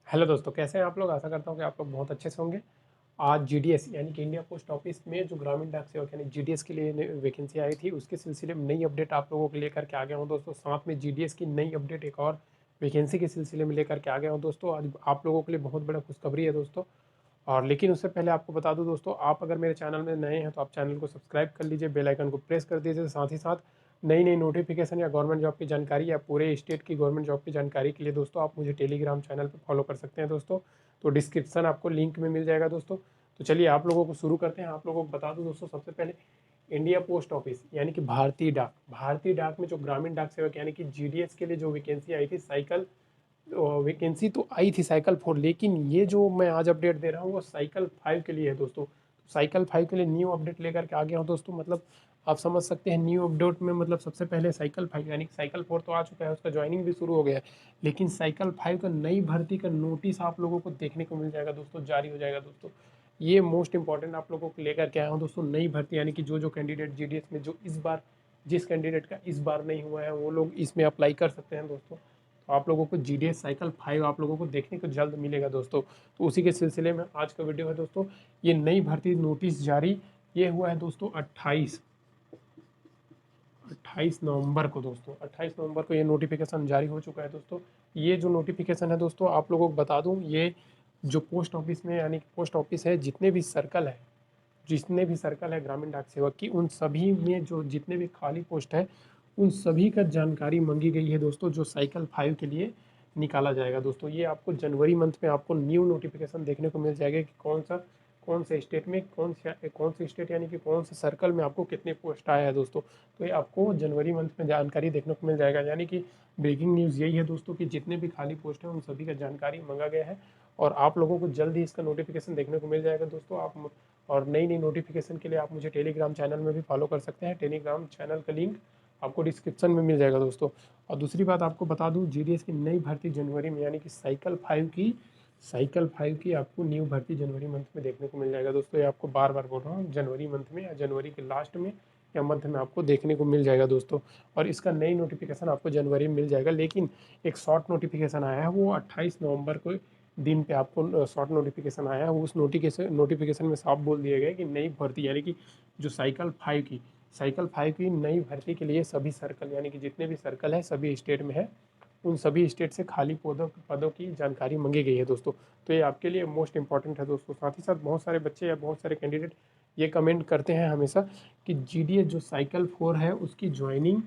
Hello दोस्तों, कैसे हैं आप लोग। आशा करता हूँ कि आप लोग बहुत अच्छे से होंगे। आज जीडीएस यानी कि इंडिया पोस्ट ऑफिस में जो ग्रामीण डाक सेवक यानी जीडीएस के लिए वैकेंसी आई थी, उसके सिलसिले में नई अपडेट आप लोगों को लेकर के आ गया हूँ दोस्तों। साथ में जीडीएस की नई अपडेट एक और वैकेंसी के सिलसिले में लेकर के आ गया हूँ दोस्तों। आज आप लोगों के लिए बहुत बड़ा खुशखबरी है दोस्तों। और लेकिन उससे पहले आपको बता दूं दोस्तों, आप अगर मेरे चैनल में नए हैं तो आप चैनल को सब्सक्राइब कर लीजिए, बेल आइकन को प्रेस कर दीजिए। साथ ही साथ नई नई नोटिफिकेशन या गवर्नमेंट जॉब की जानकारी या पूरे स्टेट की गवर्नमेंट जॉब की जानकारी के लिए दोस्तों आप मुझे टेलीग्राम चैनल पर फॉलो कर सकते हैं दोस्तों। तो डिस्क्रिप्शन आपको लिंक में मिल जाएगा दोस्तों। तो चलिए आप लोगों को शुरू करते हैं। आप लोगों को बता दूं दोस्तों, सबसे पहले इंडिया पोस्ट ऑफिस यानी कि भारतीय डाक में जो ग्रामीण डाक सेवक यानी कि जीडीएस के लिए जो वैकेंसी आई थी साइकिल, वैकेंसी तो आई थी साइकिल 4, लेकिन ये जो मैं आज अपडेट दे रहा हूँ वो साइकिल 5 के लिए है दोस्तों। तो साइकिल 5 के लिए न्यू अपडेट लेकर के आ गया हूँ दोस्तों। मतलब आप समझ सकते हैं न्यू अपडेट में मतलब सबसे पहले साइकिल 5 यानी कि साइकिल 4 तो आ चुका है, उसका ज्वाइनिंग भी शुरू हो गया है। लेकिन साइकिल 5 का नई भर्ती का नोटिस आप लोगों को देखने को मिल जाएगा दोस्तों, जारी हो जाएगा दोस्तों। ये मोस्ट इंपॉर्टेंट आप लोगों को लेकर के आया हूँ दोस्तों। नई भर्ती यानी कि जो जो कैंडिडेट जीडीएस में जो इस बार जिस कैंडिडेट का इस बार नहीं हुआ है वो लोग इसमें अप्लाई कर सकते हैं दोस्तों। तो आप लोगों को जीडीएस साइकिल 5 आप लोगों को देखने को जल्द मिलेगा दोस्तों। तो उसी के सिलसिले में आज का वीडियो है दोस्तों। ये नई भर्ती नोटिस जारी ये हुआ है दोस्तों 28 नवंबर को दोस्तों। 28 नवंबर को ये नोटिफिकेशन जारी हो चुका है दोस्तों। ये जो नोटिफिकेशन है दोस्तों, आप लोगों को बता दूं, ये जो पोस्ट ऑफिस में यानी कि पोस्ट ऑफिस है, जितने भी सर्कल है ग्रामीण डाक सेवक की, उन सभी में जो जितने भी खाली पोस्ट है उन सभी का जानकारी मांगी गई है दोस्तों, जो साइकिल 5 के लिए निकाला जाएगा दोस्तों। ये आपको जनवरी मंथ में आपको न्यू नोटिफिकेशन देखने को मिल जाएगा कि कौन से स्टेट में कौन से स्टेट यानी कि कौन से सर्कल में आपको कितने पोस्ट आया है दोस्तों। तो ये आपको जनवरी मंथ में जानकारी देखने को मिल जाएगा। यानी कि ब्रेकिंग न्यूज़ यही है दोस्तों कि जितने भी खाली पोस्ट हैं उन सभी का जानकारी मांगा गया है और आप लोगों को जल्द ही इसका नोटिफिकेशन देखने को मिल जाएगा दोस्तों। आप और नई नई नोटिफिकेशन के लिए आप मुझे टेलीग्राम चैनल में भी फॉलो कर सकते हैं। टेलीग्राम चैनल का लिंक आपको डिस्क्रिप्शन में मिल जाएगा दोस्तों। और दूसरी बात आपको बता दूं, जीडीएस की नई भर्ती जनवरी में यानी कि साइकिल 5 की आपको न्यू भर्ती जनवरी मंथ में देखने को मिल जाएगा दोस्तों। ये आपको बार बार बोल रहा हूँ, जनवरी मंथ में या जनवरी के लास्ट में या मंथ में आपको देखने को मिल जाएगा दोस्तों। और इसका नई नोटिफिकेशन आपको जनवरी में मिल जाएगा। लेकिन एक शॉर्ट नोटिफिकेशन आया है, वो 28 नवंबर को दिन पे आपको शॉर्ट नोटिफिकेशन आया है। उस नोटिफिकेशन में साफ बोल दिया गया है कि नई भर्ती यानी कि जो साइकिल 5 की नई भर्ती के लिए सभी सर्कल यानी कि जितने भी सर्कल है सभी स्टेट में है, उन सभी स्टेट से खाली पदों की जानकारी मांगी गई है दोस्तों। तो ये आपके लिए मोस्ट इंपॉर्टेंट है दोस्तों। साथ ही साथ बहुत सारे बच्चे या बहुत सारे कैंडिडेट ये कमेंट करते हैं हमेशा कि जीडीएस जो साइकिल 4 है उसकी ज्वाइनिंग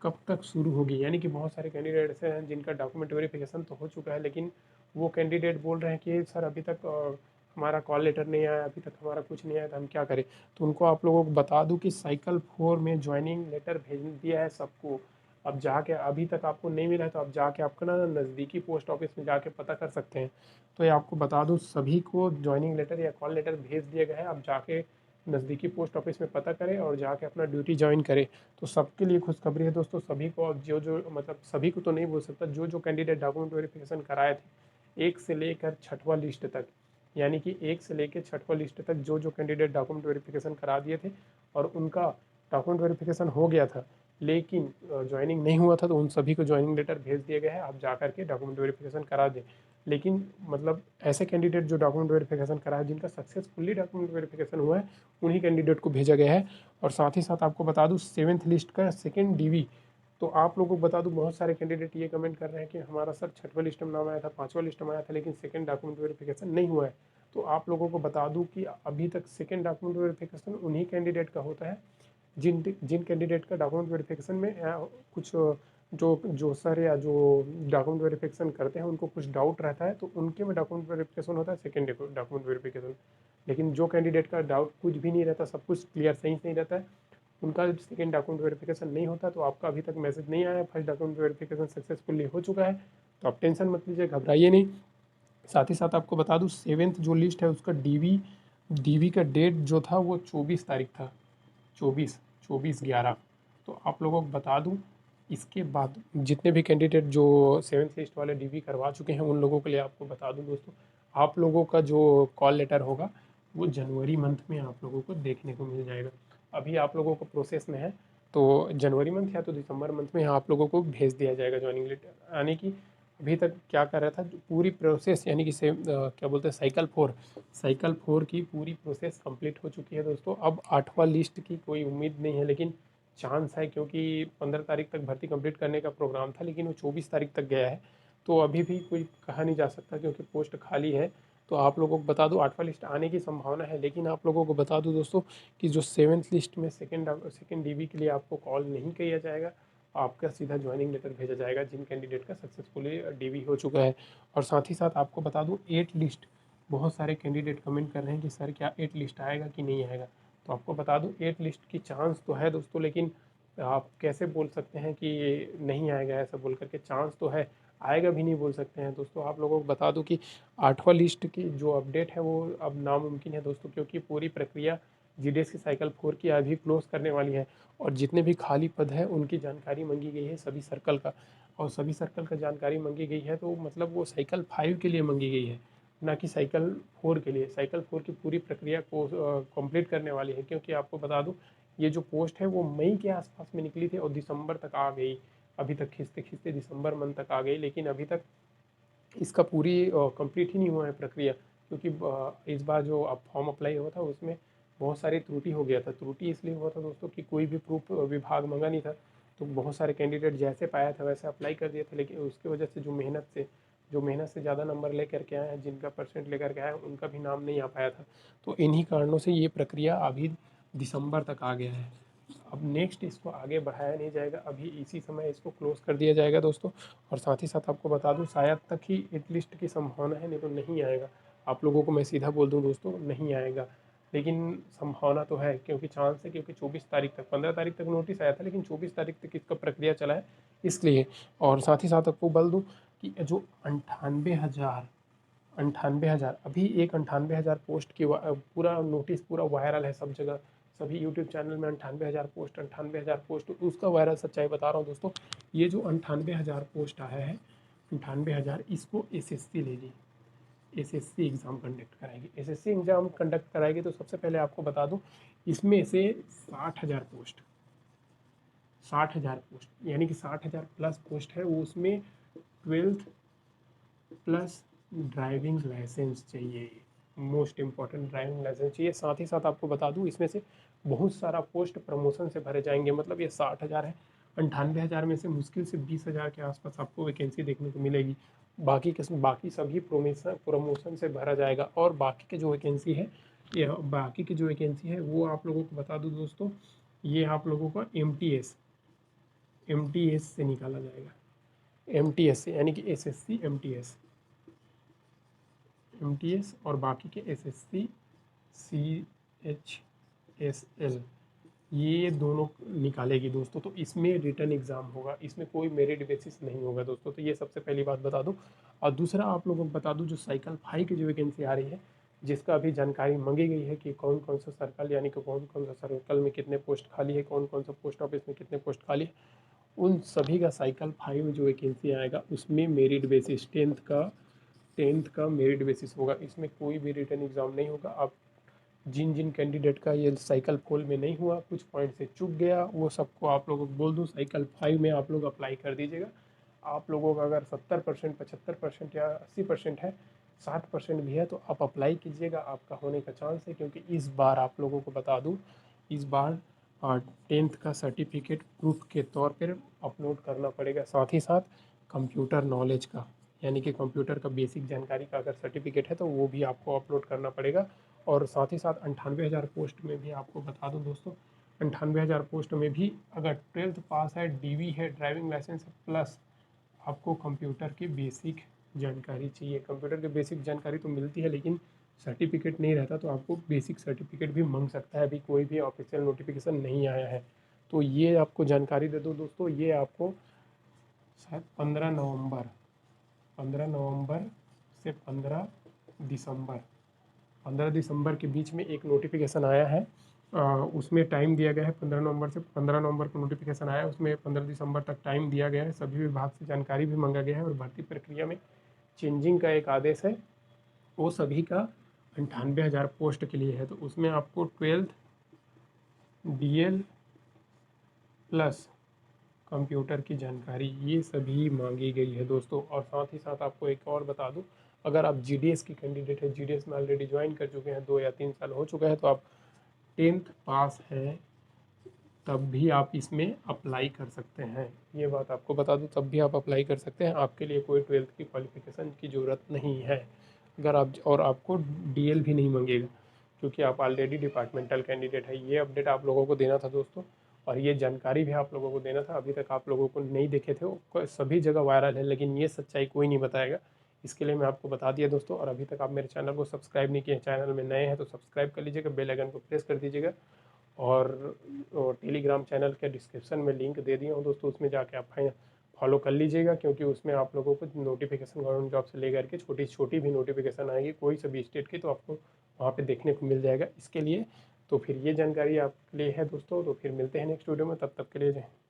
कब तक शुरू होगी। यानी कि बहुत सारे कैंडिडेट ऐसे हैं जिनका डॉक्यूमेंट वेरिफिकेशन तो हो चुका है, लेकिन वो कैंडिडेट बोल रहे हैं कि सर अभी तक हमारा कॉल लेटर नहीं आया, अभी तक हमारा कुछ नहीं आया, तो हम क्या करें। तो उनको आप लोगों को बता दूं कि साइकिल 4 में ज्वाइनिंग लेटर भेज दिया है सबको। अब जाके अभी तक आपको नहीं मिला है तो आप जाके आपका ना नज़दीकी पोस्ट ऑफिस में जाके पता कर सकते हैं। तो ये आपको बता दूं, सभी को ज्वाइनिंग लेटर या कॉल लेटर भेज दिया गया है। आप जाके नज़दीकी पोस्ट ऑफिस में पता करें और जाके अपना ड्यूटी ज्वाइन करें। तो सबके लिए खुशखबरी है दोस्तों। सभी को, अब जो जो मतलब सभी को तो नहीं बोल सकता, जो जो कैंडिडेट डॉक्यूमेंट वेरिफिकेशन कराए थे 1 से लेकर 6वां लिस्ट तक, यानी कि 1 से लेकर 6वां लिस्ट तक जो जो कैंडिडेट डॉक्यूमेंट वेरिफिकेशन करा दिए थे और उनका डॉक्यूमेंट वेरिफिकेशन हो गया था लेकिन ज्वाइनिंग नहीं हुआ था, तो उन सभी को ज्वाइनिंग लेटर भेज दिया गया है। आप जा करके डॉक्यूमेंट वेरिफिकेशन करा दें। लेकिन मतलब ऐसे कैंडिडेट जो डॉक्यूमेंट वेरिफिकेशन करा है, जिनका सक्सेसफुली डॉक्यूमेंट वेरिफिकेशन हुआ है, उन्हीं कैंडिडेट को भेजा गया है। और साथ ही साथ आपको बता दूं, 7th लिस्ट का सेकेंड डीवी, तो आप लोगों को बता दूं बहुत सारे कैंडिडेट ये कमेंट कर रहे हैं कि हमारा सर 6वां लिस्ट में नाम आया था, 5वां लिस्ट में आया था, लेकिन सेकंड डॉक्यूमेंट वेरिफिकेशन नहीं हुआ है। तो आप लोगों को बता दूं कि अभी तक सेकंड डॉक्यूमेंट वेरिफिकेशन उन्हीं कैंडिडेट का होता है जिन जिन कैंडिडेट का डॉक्यूमेंट वेरिफिकेशन में कुछ जो सर या जो डॉक्यूमेंट वेरिफिकेशन करते हैं उनको कुछ डाउट रहता है, तो उनके में डॉक्यूमेंट वेरिफिकेशन होता है सेकेंड डॉक्यूमेंट वेरिफिकेशन। लेकिन जो कैंडिडेट का डाउट कुछ भी नहीं रहता, सब कुछ क्लियर सही सही रहता है, उनका सेकेंड डॉक्यूमेंट वेरिफिकेशन नहीं होता। तो आपका अभी तक मैसेज नहीं आया, फर्स्ट डॉक्यूमेंट वेरिफिकेशन सक्सेसफुली हो चुका है, तो आप टेंशन मत लीजिए, घबराइए नहीं। साथ ही साथ आपको बता दूं, 7th जो लिस्ट है उसका डीवी का डेट जो था वो 24 तारीख था, 24/11। तो आप लोगों को बता दूं, इसके बाद जितने भी कैंडिडेट जो 7th लिस्ट वाले डीवी करवा चुके हैं उन लोगों के लिए आपको बता दूं दोस्तों, आप लोगों का जो कॉल लेटर होगा वो जनवरी मंथ में आप लोगों को देखने को मिल जाएगा। अभी आप लोगों को प्रोसेस में है, तो जनवरी मंथ या तो दिसंबर मंथ में आप लोगों को भेज दिया जाएगा ज्वाइनिंग लेटर। यानी कि अभी तक क्या कर रहा था, जो पूरी प्रोसेस यानी कि क्या बोलते हैं साइकिल 4 की पूरी प्रोसेस कंप्लीट हो चुकी है दोस्तों। अब 8वां लिस्ट की कोई उम्मीद नहीं है, लेकिन चांस है, क्योंकि 15 तारीख तक भर्ती कंप्लीट करने का प्रोग्राम था, लेकिन वो 24 तारीख तक गया है। तो अभी भी कोई कहा नहीं जा सकता, क्योंकि पोस्ट खाली है। तो आप लोगों को बता दूं 8वां लिस्ट आने की संभावना है, लेकिन आप लोगों को बता दूं दोस्तों कि जो 7th लिस्ट में सेकेंड डीबी के लिए आपको कॉल नहीं किया जाएगा, आपका सीधा ज्वाइनिंग लेटर भेजा जाएगा जिन कैंडिडेट का सक्सेसफुली डीवी हो चुका है। और साथ ही साथ आपको बता दूं 8 लिस्ट, बहुत सारे कैंडिडेट कमेंट कर रहे हैं कि सर क्या 8 लिस्ट आएगा कि नहीं आएगा। तो आपको बता दूं 8 लिस्ट की चांस तो है दोस्तों, लेकिन आप कैसे बोल सकते हैं कि ये नहीं आएगा, ऐसा बोल करके चांस तो है, आएगा भी नहीं बोल सकते हैं दोस्तों। आप लोगों को बता दूं कि 8वां लिस्ट की जो अपडेट है वो अब नामुमकिन है दोस्तों, क्योंकि पूरी प्रक्रिया जीडीएस की साइकिल 4 की अभी क्लोज करने वाली है। और जितने भी खाली पद हैं उनकी जानकारी मांगी गई है सभी सर्कल का, और सभी सर्कल का जानकारी मांगी गई है, तो मतलब वो साइकिल 5 के लिए मांगी गई है, ना कि साइकिल 4 के लिए। साइकिल 4 की पूरी प्रक्रिया को कंप्लीट करने वाली है, क्योंकि आपको बता दूं ये जो पोस्ट है वो मई के आसपास में निकली थी और दिसंबर तक आ गई। अभी तक खींचते खींचते दिसंबर मंथ तक आ गई, लेकिन अभी तक इसका पूरी कंप्लीट ही नहीं हुआ है प्रक्रिया, क्योंकि इस बार जो अब फॉर्म अप्लाई हुआ था उसमें बहुत सारी त्रुटि हो गया था। त्रुटि इसलिए हुआ था दोस्तों कि कोई भी प्रूफ विभाग मंगा नहीं था, तो बहुत सारे कैंडिडेट जैसे पाया था वैसे अप्लाई कर दिए थे, लेकिन उसकी वजह से जो मेहनत से ज़्यादा नंबर लेकर के आए हैं, जिनका परसेंट लेकर के आए हैं, उनका भी नाम नहीं आ पाया था। तो इन्हीं कारणों से ये प्रक्रिया अभी दिसंबर तक आ गया है। अब नेक्स्ट इसको आगे बढ़ाया नहीं जाएगा, अभी इसी समय इसको क्लोज कर दिया जाएगा दोस्तों। और साथ ही साथ आपको बता दूं शायद तक ही हिट लिस्ट की संभावना है, नहीं तो नहीं आएगा। आप लोगों को मैं सीधा बोल दूं दोस्तों, नहीं आएगा, लेकिन संभावना तो है, क्योंकि चांस है, क्योंकि 24 तारीख तक 15 तारीख तक नोटिस आया था, लेकिन 24 तारीख तक इसका प्रक्रिया चला है इसलिए। और साथ ही साथ आपको बोल दूँ कि जो 98,000 अभी एक 98,000 पोस्ट की पूरा नोटिस पूरा वायरल है सब जगह, सभी यूट्यूब चैनल में 98,000 पोस्ट उसका वायरल सच्चाई बता रहा हूँ दोस्तों। ये जो 98,000 पोस्ट आया है, 98,000, इसको एसएससी लेगी, एसएससी एग्ज़ाम कंडक्ट कराएगी। एसएससी एग्ज़ाम कंडक्ट कराएगी तो सबसे पहले आपको बता दूँ इसमें से 60,000 पोस्ट यानी कि 60,000 प्लस पोस्ट है, वो उसमें 12th प्लस ड्राइविंग लाइसेंस चाहिए, मोस्ट इम्पॉर्टेंट ड्राइविंग लाइसेंस चाहिए। साथ ही साथ आपको बता दूं इसमें से बहुत सारा पोस्ट प्रमोशन से भरे जाएंगे, मतलब ये 60,000 है, 98,000 में से मुश्किल से 20,000 के आसपास आपको वैकेंसी देखने को मिलेगी। बाकी सभी प्रमोशन से भरा जाएगा। और बाकी की जो वैकेंसी है वो आप लोगों को बता दूं दोस्तों, ये आप लोगों का एम टी एस से निकाला जाएगा, एम टी एस से, यानी कि S S C M T S और बाकी के S S C C H S L, ये दोनों निकालेगी दोस्तों। तो इसमें रिटर्न एग्ज़ाम होगा, इसमें कोई मेरिट बेसिस नहीं होगा दोस्तों। तो ये सबसे पहली बात बता दूं। और दूसरा आप लोगों को बता दूं, जो साइकिल 5 की जो वैकेंसी आ रही है, जिसका अभी जानकारी मांगी गई है कि कौन कौन सा सर्कल, यानी कि कौन कौन सा सर्कल में कितने पोस्ट खाली है, कौन कौन सा पोस्ट ऑफिस में कितने पोस्ट खाली है, उन सभी का साइकिल 5 में जो वैकेंसी आएगा उसमें मेरिट बेसिस 10th का मेरिट बेसिस होगा। इसमें कोई भी रिटर्न एग्ज़ाम नहीं होगा। आप जिन जिन कैंडिडेट का ये साइकिल पोल में नहीं हुआ, कुछ पॉइंट से चूक गया, वो सबको आप लोगों को बोल दूँ साइकिल 5 में आप लोग अप्लाई कर दीजिएगा। आप लोगों का अगर 70%, 75% या 80% है, 60% भी है, तो आप अप्लाई कीजिएगा, आपका होने का चांस है। क्योंकि इस बार आप लोगों को बता दूँ, इस बार 10th का सर्टिफिकेट प्रूफ के तौर पर अपलोड करना पड़ेगा। साथ ही साथ कंप्यूटर नॉलेज का, यानी कि कंप्यूटर का बेसिक जानकारी का अगर सर्टिफिकेट है तो वो भी आपको अपलोड करना पड़ेगा। और साथ ही साथ 98,000 पोस्ट में भी आपको बता दूं दोस्तों, 98,000 पोस्ट में भी अगर 12th पास है, डीवी है, ड्राइविंग लाइसेंस है, प्लस आपको कंप्यूटर की बेसिक जानकारी चाहिए। कंप्यूटर की बेसिक जानकारी तो मिलती है, लेकिन सर्टिफिकेट नहीं रहता, तो आपको बेसिक सर्टिफिकेट भी मांग सकता है। अभी कोई भी ऑफिशियल नोटिफिकेशन नहीं आया है। तो ये आपको जानकारी दे दो दोस्तों, ये आपको शायद 15 नवंबर से 15 दिसंबर, 15 दिसंबर के बीच में एक नोटिफिकेशन आया है। उसमें टाइम दिया गया है, 15 नवंबर को नोटिफिकेशन आया है, उसमें 15 दिसंबर तक टाइम दिया गया है। सभी विभाग से जानकारी भी मांगा गया है, और भर्ती प्रक्रिया में चेंजिंग का एक आदेश है, वो सभी का 98,000 पोस्ट के लिए है। तो उसमें आपको 12th DL प्लस कंप्यूटर की जानकारी, ये सभी मांगी गई है दोस्तों। और साथ ही साथ आपको एक और बता दूं, अगर आप जीडीएस की कैंडिडेट है, जीडीएस में ऑलरेडी ज्वाइन कर चुके हैं, 2 या 3 साल हो चुका है, तो आप 10th पास हैं तब भी आप इसमें अप्लाई कर सकते हैं। ये बात आपको बता दूं, तब भी आप अप्लाई कर सकते हैं, आपके लिए कोई 12th की क्वालिफिकेशन की ज़रूरत नहीं है। अगर आप, और आपको डीएल भी नहीं मांगेगा, क्योंकि आप ऑलरेडी डिपार्टमेंटल कैंडिडेट है। ये अपडेट आप लोगों को देना था दोस्तों, और ये जानकारी भी आप लोगों को देना था। अभी तक आप लोगों को नहीं देखे थे, वो सभी जगह वायरल है, लेकिन ये सच्चाई कोई नहीं बताएगा। इसके लिए मैं आपको बता दिया दोस्तों। और अभी तक आप मेरे चैनल को सब्सक्राइब नहीं किए हैं, चैनल में नए हैं तो सब्सक्राइब कर लीजिएगा, बेल आइकन को प्रेस कर दीजिएगा। और टेलीग्राम चैनल के डिस्क्रिप्शन में लिंक दे दिया हूँ दोस्तों, उसमें जाके आप फॉलो कर लीजिएगा, क्योंकि उसमें आप लोगों को नोटिफिकेशन गवर्नमेंट जॉब से लेकर के छोटी छोटी भी नोटिफिकेशन आएगी कोई सा भी स्टेट की, तो आपको वहाँ पे देखने को मिल जाएगा। इसके लिए तो फिर ये जानकारी आपके लिए है दोस्तों। तो फिर मिलते हैं नेक्स्ट वीडियो में, तब तक के लिए जय हिंद।